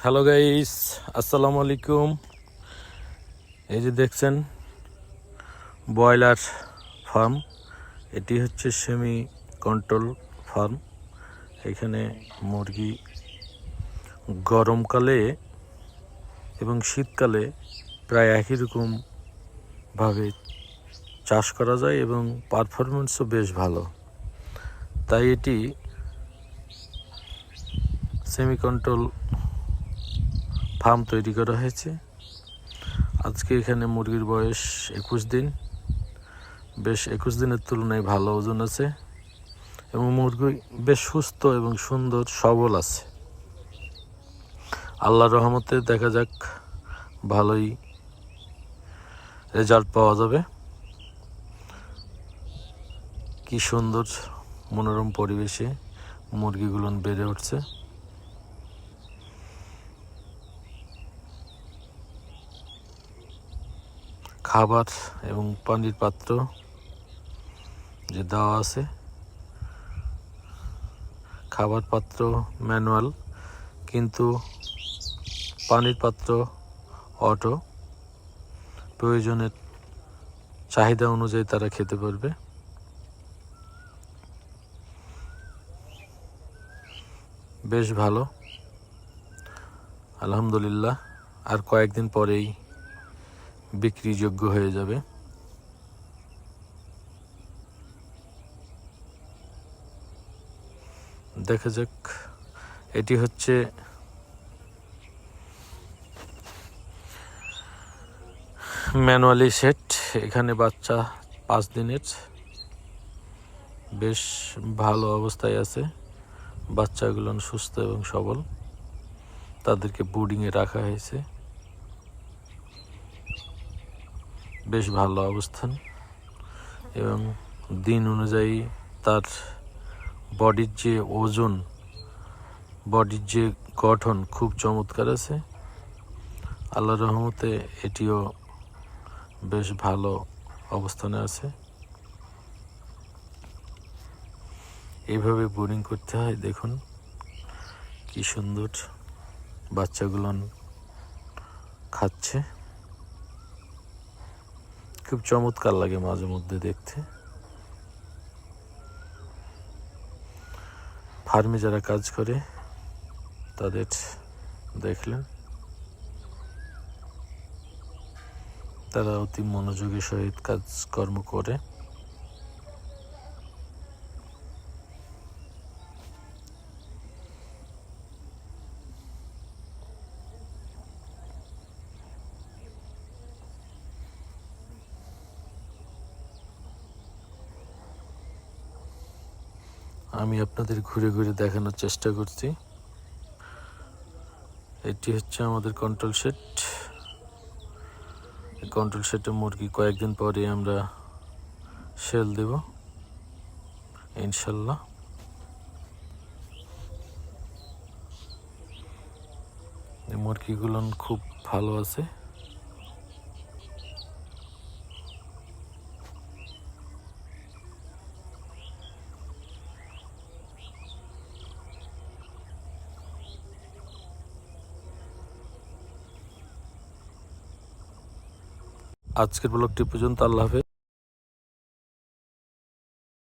Hello guys, আসসালামু আলাইকুম। এই যে দেখছেন ব্রয়লার ফার্ম, এটি হচ্ছে সেমি কন্ট্রোল ফার্ম। এখানে মুরগি গরমকালে এবং শীতকালে প্রায় একই রকমভাবে চাষ করা যায় এবং পারফরমেন্সও বেশ ভালো। তাই এটি সেমি কন্ট্রোল ফার্ম তৈরি করা হয়েছে। আজকে এখানে মুরগির বয়স 21 দিন। বেশ 21 দিনের তুলনায় ভালো ওজন আছে এবং মুরগি বেশ সুস্থ এবং সুন্দর সবল আছে। আল্লাহর রহমতে দেখা যাক ভালোই রেজাল্ট পাওয়া যাবে। কি সুন্দর মনোরম পরিবেশে মুরগিগুলো বেড়ে উঠছে। খাবার এবং পানির পাত্র যে দেওয়া আছে, খাবার পাত্র ম্যানুয়াল, কিন্তু পানির পাত্র অটো। প্রয়োজনের চাহিদা অনুযায়ী তারা খেতে পারবে। বেশ ভালো, আলহামদুলিল্লাহ। আর কয়েকদিন পরেই বিক্রিযোগ্য হয়ে যাবে। দেখা যাক। এটি হচ্ছে ম্যানুয়ালি সেট। এখানে বাচ্চা 5 দিনের, বেশ ভালো অবস্থায় আছে। বাচ্চাগুলো সুস্থ এবং সবল। তাদেরকে বোর্ডিংয়ে রাখা হয়েছে। বেশ ভালো অবস্থান এবং দিন অনুযায়ী তার বডির যে ওজন, বডির যে গঠন খুব চমৎকার আছে। আল্লাহর রহমতে এটিও বেশ ভালো অবস্থানে আছে। এইভাবে বোর্ডিং করতে হয়। দেখুন কি সুন্দর বাচ্চাগুলো খাচ্ছে। খুব চমৎকার লাগে মাঝে মধ্যে দেখতে। ফার্মে যারা কাজ করে তাদের দেখলেন, তারা অতি মনোযোগের সহিত কাজকর্ম করে। আমি আপনাদের ঘুরে ঘুরে দেখানোর চেষ্টা করছি। এটি হচ্ছে আমাদের কন্ট্রোল সেট। এই কন্ট্রোল সেটে মুরগি কয়েকদিন পরে আমরা সেল দেব ইনশাল্লাহ। এই মুরগিগুলো খুব ভালো আছে। আজকের ব্লগটি পর্যন্ত। আল্লাহ হাফেজ।